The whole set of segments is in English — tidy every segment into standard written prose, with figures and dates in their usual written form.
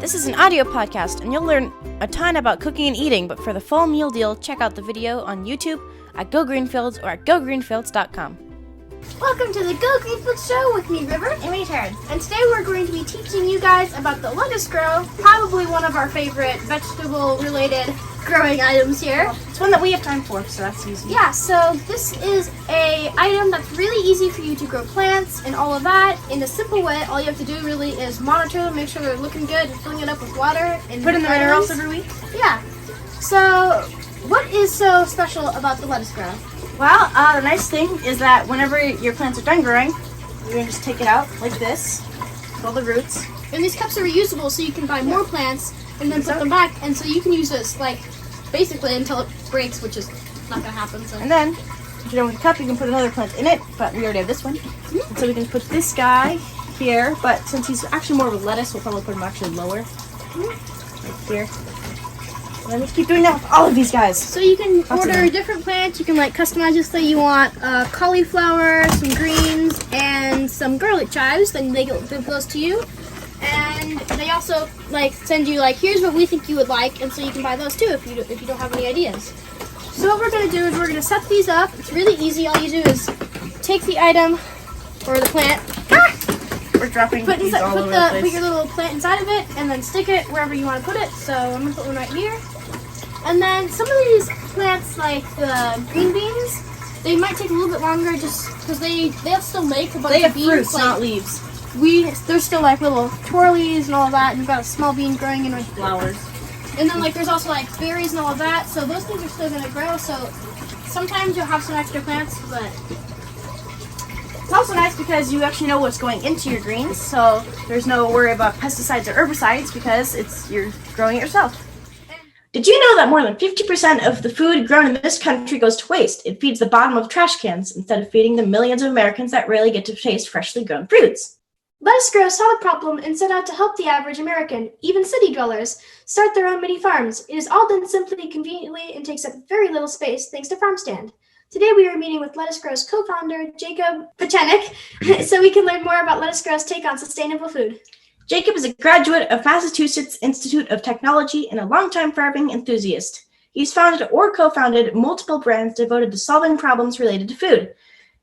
This is an audio podcast, and you'll learn a ton about cooking and eating, but for the full meal deal, check out the video on YouTube at GoGreenfields or at GoGreenfields.com. Welcome to the GoGreenfields show with me, River. And me, Terran. And today we're going to be teaching you guys about the LettuceGrow, probably one of our favorite vegetable-related growing items here. It's one that we have time for, so that's easy. Yeah, so this is a item that's really easy for you to grow plants and all of that in a simple way. All you have to do really is monitor them, make sure they're looking good, and filling it up with water. And Put in the minerals every week? Yeah. So, what is so special about the LettuceGrow? Well, the nice thing is that whenever your plants are done growing, you're going to just take it out like this, with all the roots. And these cups are reusable, so you can buy more plants and then put them back, and so you can use this, like, basically until it breaks, which is not going to happen. So. And then, if you're done with the cup, you can put another plant in it, but we already have this one. Mm-hmm. And so we can put this guy here, but since he's actually more of a lettuce, we'll probably put him actually lower. Mm-hmm. Right here. And then let's keep doing that with all of these guys. So you can order different plants. You can like customize this. Say you want cauliflower, some greens, and some garlic chives. Then they give those to you. And they also like send you like, here's what we think you would like, and so you can buy those too if you don't have any ideas. So what we're gonna do is we're gonna set these up. It's really easy. All you do is take the item or the plant. We're dropping Put these all over the place. Put your little plant inside of it, and then stick it wherever you want to put it. So I'm gonna put one right here. And then some of these plants, like the green beans, they might take a little bit longer just because they'll still make a bunch of beans. They have fruits, like, not leaves. They're still like little twirlies and all of that, and you've got a small bean growing in with flowers. And then like there's also like berries and all of that, so those things are still gonna grow. So sometimes you'll have some extra plants, but it's also nice because you actually know what's going into your greens, so there's no worry about pesticides or herbicides because you're growing it yourself. Did you know that more than 50% of the food grown in this country goes to waste? It feeds the bottom of trash cans instead of feeding the millions of Americans that rarely get to taste freshly grown fruits. LettuceGrow saw the problem and set out to help the average American, even city dwellers, start their own mini farms. It is all done simply, conveniently, and takes up very little space thanks to Farmstand. Today we are meeting with LettuceGrow's co-founder, Jacob Pechenik, so we can learn more about LettuceGrow's take on sustainable food. Jacob is a graduate of Massachusetts Institute of Technology and a longtime farming enthusiast. He's founded or co-founded multiple brands devoted to solving problems related to food,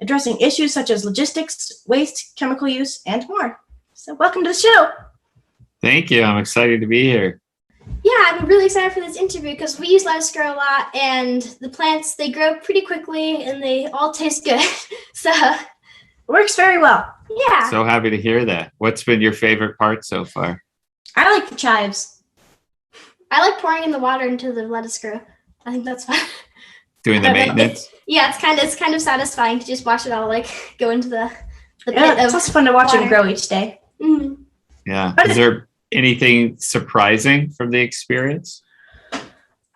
addressing issues such as logistics, waste, chemical use, and more. So welcome to the show. Thank you. I'm excited to be here. Yeah, I'm really excited for this interview because we use LettuceGrow a lot, and the plants, they grow pretty quickly and they all taste good. So works very well. Yeah. So happy to hear that. What's been your favorite part so far? I like the chives. I like pouring in the water into the LettuceGrow. I think that's fun. Doing the maintenance? Yeah, it's kind of satisfying to just watch it all like go into the pit it's also fun to watch water. It grow each day. Mm-hmm. Yeah. Is there anything surprising from the experience?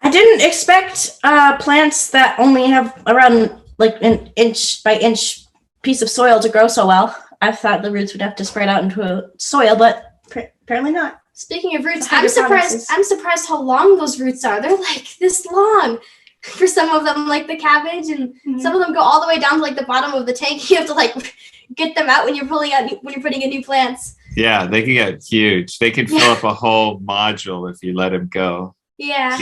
I didn't expect plants that only have around like an inch by inch piece of soil to grow so well. I thought the roots would have to spread out into a soil, but apparently not. Speaking of roots, I'm surprised how long those roots are. They're like this long. For some of them, like the cabbage, and some of them go all the way down to like the bottom of the tank. You have to like get them out when you're putting in new plants. Yeah, they can get huge. They can fill up a whole module if you let them go. Yeah.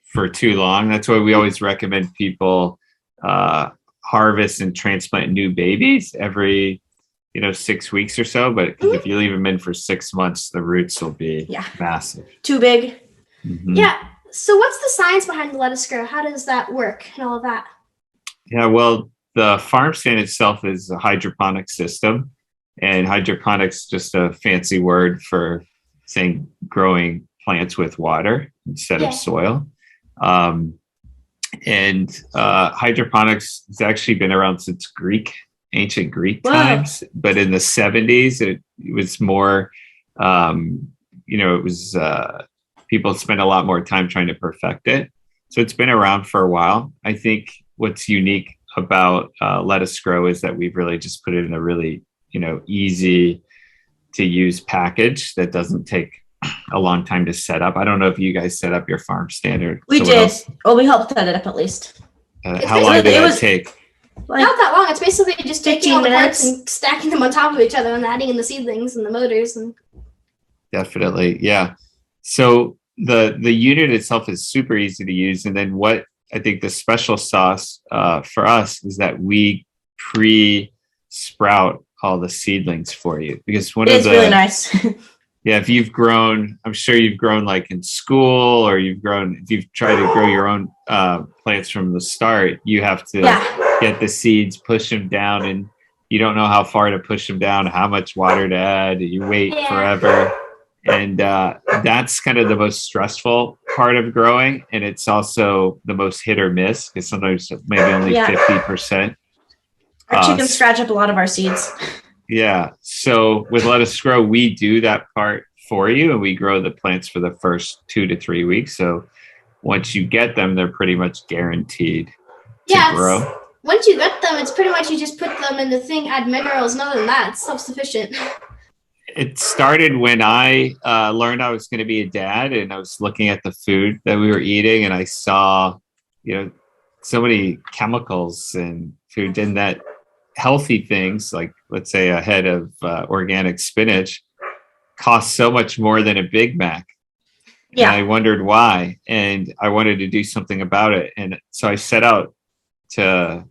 For too long. That's why we always recommend people harvest and transplant new babies every 6 weeks or so. But if you leave them in for 6 months, the roots will be massive. Too big. Mm-hmm. Yeah. So what's the science behind the LettuceGrow? How does that work and all of that? Yeah, well, the Farmstand itself is a hydroponic system, and hydroponics just a fancy word for saying growing plants with water instead of soil. And hydroponics has actually been around since ancient Greek times, but in the 70s, it was more, people spend a lot more time trying to perfect it. So it's been around for a while. I think what's unique about LettuceGrow is that we've really just put it in a really, easy to use package that doesn't take a long time to set up. I don't know if you guys set up your farm standard. We did. Well, we helped set it up at least. How long did that take? Like, not that long. It's basically just taking all the parts and stacking them on top of each other and adding in the seedlings and the motors. And Definitely. Yeah. So the unit itself is super easy to use. And then what I think the special sauce for us is that we pre-sprout all the seedlings for you. Because one It of is the really nice. yeah, if you've grown, I'm sure you've grown like in school, or if you've tried to grow your own plants from the start, you have to Yeah. get the seeds, push them down, and you don't know how far to push them down, how much water to add. You wait forever. And that's kind of the most stressful part of growing. And it's also the most hit or miss because sometimes maybe only Yeah. 50%. Our chickens scratch up a lot of our seeds. Yeah. So with Lettuce Grow, we do that part for you and we grow the plants for the first 2 to 3 weeks. So once you get them, they're pretty much guaranteed to grow. Once you get them, it's pretty much you just put them in the thing, add minerals, and other than that, it's self-sufficient. It started when I learned I was going to be a dad and I was looking at the food that we were eating and I saw, so many chemicals and food and that healthy things, like let's say a head of organic spinach costs so much more than a Big Mac. Yeah. And I wondered why, and I wanted to do something about it. And so I set out to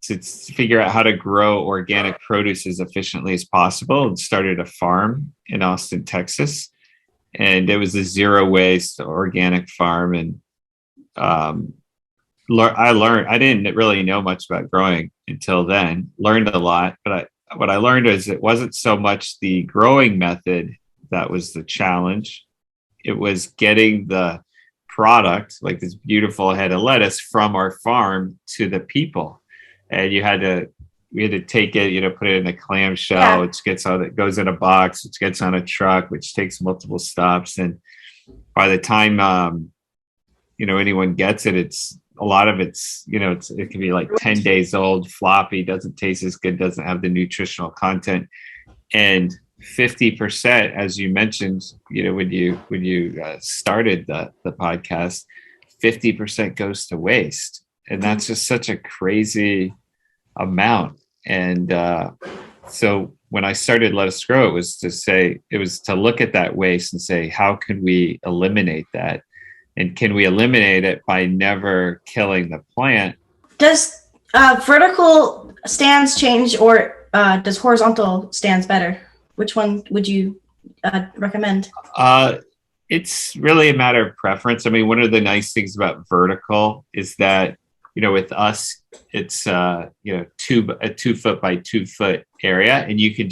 figure out how to grow organic produce as efficiently as possible and started a farm in Austin, Texas. And it was a zero waste organic farm. And I didn't really know much about growing until then, learned a lot, but what I learned is it wasn't so much the growing method that was the challenge. It was getting the product, like this beautiful head of lettuce, from our farm to the people. And we had to take it, put it in a clamshell, which it goes in a box, which gets on a truck, which takes multiple stops. And by the time, anyone gets it, it can be like 10 days old, floppy, doesn't taste as good, doesn't have the nutritional content. And 50%, as you mentioned, when you started the podcast, 50% goes to waste. And that's just such a crazy amount. And so when I started Lettuce Grow, it was to look at that waste and say, how can we eliminate that? And can we eliminate it by never killing the plant? Does Vertical stands change, or does horizontal stands better? Which one would you recommend? It's really a matter of preference. I mean, one of the nice things about vertical is that, with us, it's a 2 foot by 2 foot area, and you can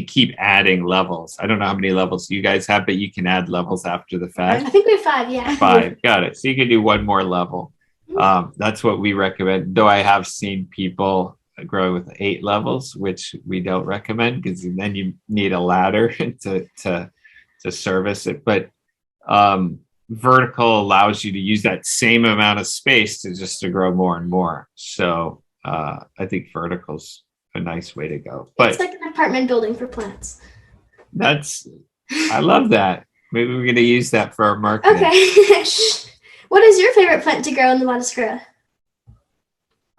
keep adding levels. I don't know how many levels you guys have, but you can add levels after the fact. I think we have 5, yeah. 5, got it. So you can do one more level. That's what we recommend. Though I have seen people grow with 8 levels, which we don't recommend because then you need a ladder to service it. But vertical allows you to use that same amount of space to grow more and more. So I think vertical's a nice way to go. But it's like an apartment building for plants. I love that. Maybe we're going to use that for our marketing. Okay. What is your favorite plant to grow in the Lettuce Grow?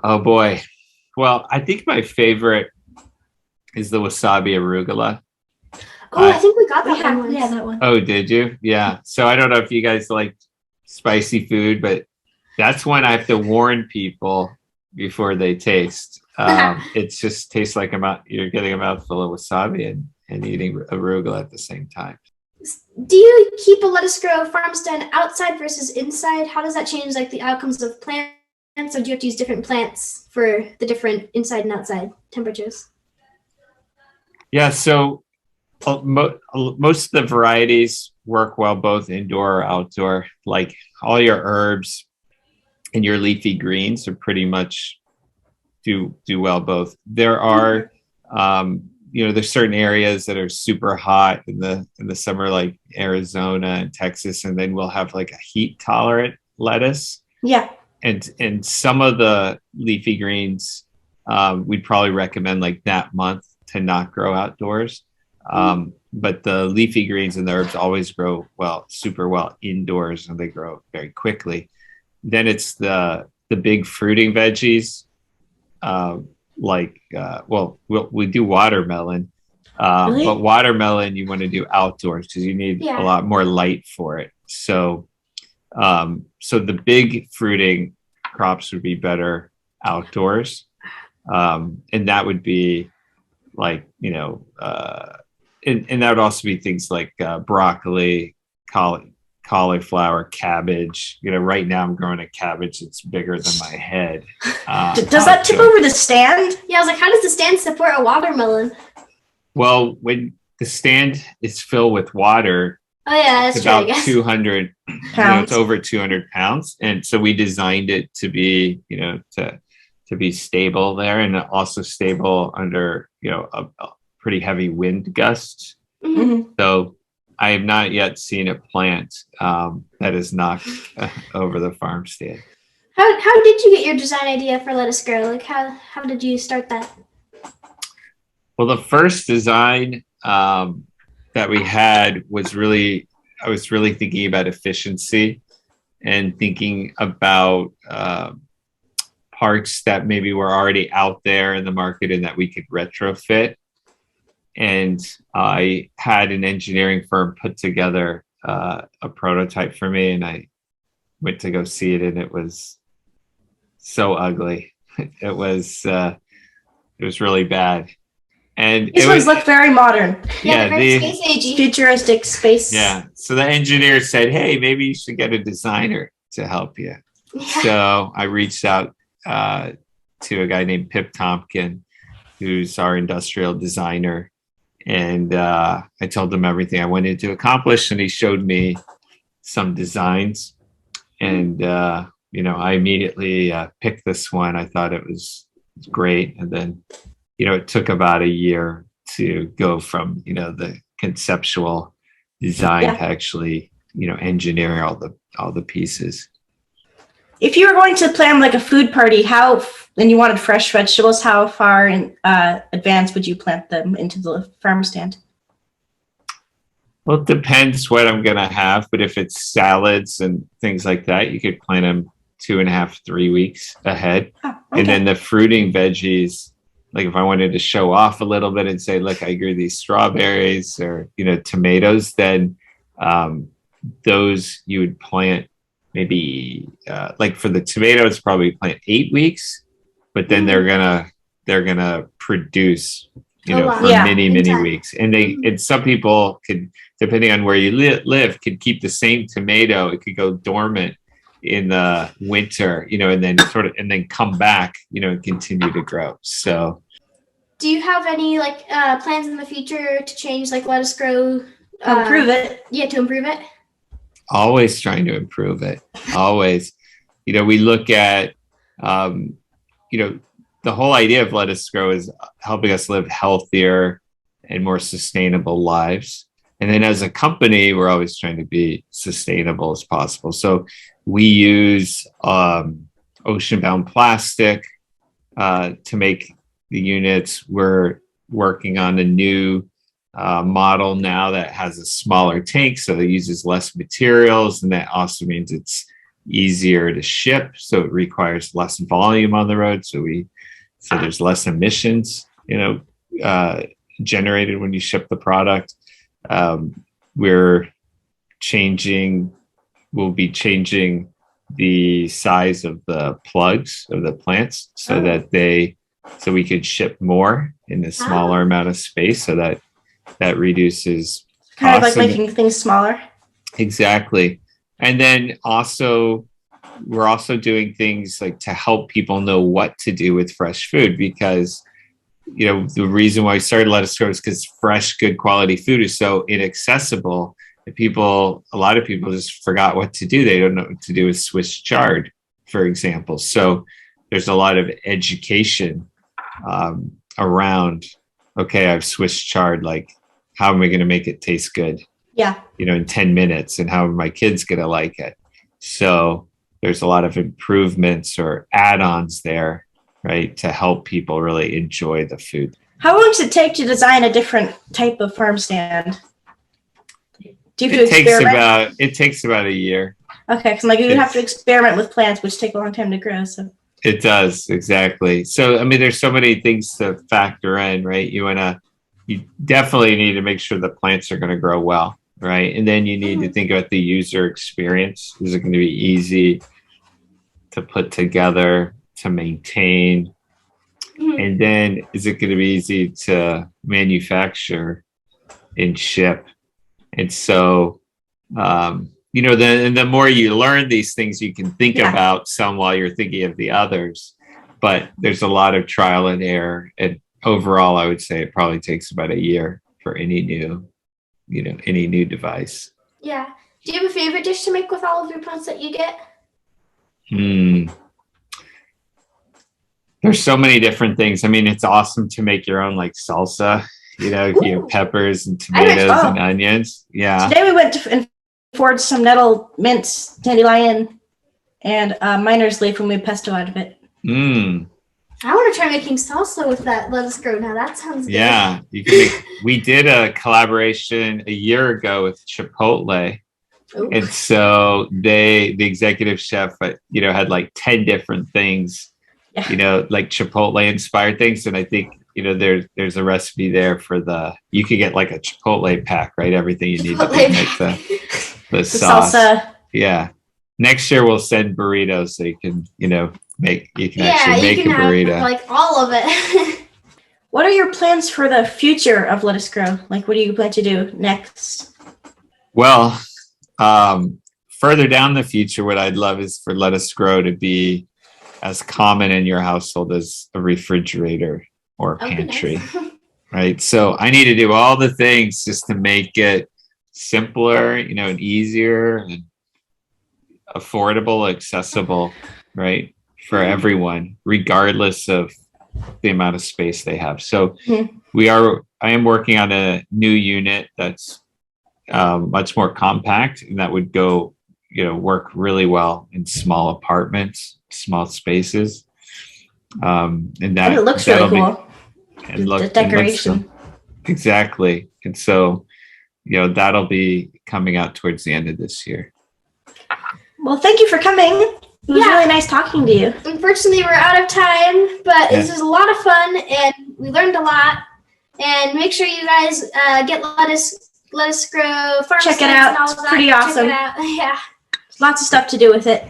Oh boy. Well, I think my favorite is the wasabi arugula. Oh, I think we got that one once. Yeah, that one. Oh, did you? Yeah. So I don't know if you guys like spicy food, but that's one I have to warn people before they taste. It just tastes like you're getting a mouthful of wasabi and eating arugula at the same time. Do you keep a Lettuce Grow Farmstand outside versus inside? How does that change the outcomes of plants, or do you have to use different plants for the different inside and outside temperatures? Yeah, so most of the varieties work well both indoor or outdoor. Like all your herbs and your leafy greens are pretty much do well both. There are there's certain areas that are super hot in the summer, like Arizona and Texas, and then we'll have like a heat tolerant lettuce. Yeah. And some of the leafy greens we'd probably recommend like that month to not grow outdoors. But the leafy greens and the herbs always grow super well indoors, and they grow very quickly. Then it's the big fruiting veggies, we do watermelon. Really? But watermelon, you want to do outdoors because you need a lot more light for it. So, so the big fruiting crops would be better outdoors. And that would be like, and that would also be things like broccoli, cauliflower, cabbage. Right now I'm growing a cabbage that's bigger than my head. Does that tip over the stand? Yeah, I was like, how does the stand support a watermelon? Well, when the stand is filled with water, oh yeah, it's about 200 pounds. It's over 200 pounds, and so we designed it to be, to be stable there, and also stable under, a pretty heavy wind gusts. Mm-hmm. So I have not yet seen a plant that is knocked over the farm stand. How did you get your design idea for LettuceGrow? Like how did you start that? Well, the first design that we had was I was really thinking about efficiency and thinking about parts that maybe were already out there in the market and that we could retrofit. And I had an engineering firm put together a prototype for me, and I went to go see it, and it was so ugly. It was really bad. And these ones look very modern. Yeah, very space agey. Futuristic space. Yeah. So the engineer said, "Hey, maybe you should get a designer to help you." Yeah. So I reached out to a guy named Pip Tompkin, who's our industrial designer. And I told him everything I wanted to accomplish, and he showed me some designs. And, I immediately picked this one. I thought it was great. And then, it took about a year to go from, the conceptual design to actually, engineering all the pieces. If you were going to plan like a food party, and you wanted fresh vegetables, how far in advance would you plant them into the farm stand? Well, it depends what I'm going to have, but if it's salads and things like that, you could plant them 2.5, 3 weeks ahead. Oh, okay. And then the fruiting veggies, like if I wanted to show off a little bit and say, look, I grew these strawberries or, tomatoes, then those you would plant maybe like for the tomatoes, probably plant 8 weeks, but then they're gonna produce, for many weeks. And some people could, depending on where you live, could keep the same tomato. It could go dormant in the winter, and then come back, and continue to grow. So, do you have any plans in the future to change LettuceGrow? Improve it. Yeah, to improve it. Always trying to improve it. Always. We look at, the whole idea of LettuceGrow is helping us live healthier and more sustainable lives. And then as a company, we're always trying to be sustainable as possible. So we use ocean-bound plastic to make the units. We're working on a new model now that has a smaller tank, so it uses less materials, and that also means it's easier to ship, so it requires less volume on the road, so there's less emissions generated when you ship the product. We'll be changing the size of the plugs of the plants so we could ship more in a smaller amount of space, so that reduces kind of like making things smaller. Exactly. And then we're also doing things like to help people know what to do with fresh food, because the reason why I started LettuceGrow is because fresh, good quality food is so inaccessible that a lot of people just forgot what to do. They don't know what to do with Swiss chard, for example. So there's a lot of education around, okay, I've Swiss chard, like, how am I going to make it taste good? Yeah. In 10 minutes, and how are my kids going to like it? So there's a lot of improvements or add-ons there, right, to help people really enjoy the food. How long does it take to design a different type of farm stand? Do you have to experiment? It takes about a year. Okay, because you have to experiment with plants, which take a long time to grow. So it does, exactly. So there's so many things to factor in, right? You want to you definitely need to make sure the plants are going to grow well, right? And then you need to think about the user experience. Is it going to be easy to put together, to maintain? And then is it going to be easy to manufacture and ship? And so, the more you learn these things, you can think about some while you're thinking of the others. But there's a lot of trial and error. And overall, I would say it probably takes about a year for any new device. Yeah. Do you have a favorite dish to make with all of your plants that you get? There's so many different things. I mean, it's awesome to make your own like salsa, you have peppers and tomatoes and onions. Yeah. Today we went and foraged some nettle, mint, dandelion, and miner's leaf, and we pesto out of it. I want to try making salsa with that LettuceGrow now. That sounds good. Yeah, you can make, we did a collaboration a year ago with Chipotle. Ooh. And so the executive chef, had like 10 different things, like Chipotle inspired things. And I think, there's a recipe there for you could get like a Chipotle pack, right? Everything you need to make the sauce. Salsa. Yeah. Next year we'll send burritos so you can, actually make a burrito. Have, like all of it. What are your plans for the future of LettuceGrow? Like, what do you plan to do next? Well, further down the future, what I'd love is for LettuceGrow to be as common in your household as a refrigerator or a pantry, nice. Right? So I need to do all the things just to make it simpler, and easier and affordable, accessible, right? For everyone, regardless of the amount of space they have. So I am working on a new unit that's much more compact, and that would go, work really well in small apartments, small spaces. And it looks really cool. The decoration. Exactly. And so, that'll be coming out towards the end of this year. Well, thank you for coming. It was really nice talking to you. Unfortunately, we're out of time, but this was a lot of fun, and we learned a lot. And make sure you guys get LettuceGrow, Farmstand. Check it out. It's pretty awesome. Check it out. Yeah. Lots of stuff to do with it.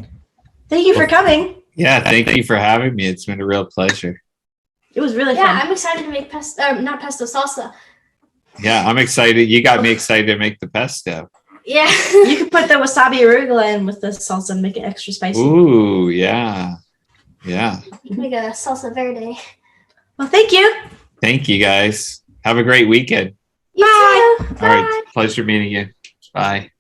Thank you for coming. Yeah, thank you for having me. It's been a real pleasure. It was really fun. Yeah, I'm excited to make salsa. Yeah, I'm excited. You got me excited to make the pesto. Yeah. You can put the wasabi arugula in with the salsa and make it extra spicy. Ooh, yeah. Yeah. You can make a salsa verde. Well, thank you. Thank you, guys. Have a great weekend. Bye. All right. Pleasure meeting you. Bye.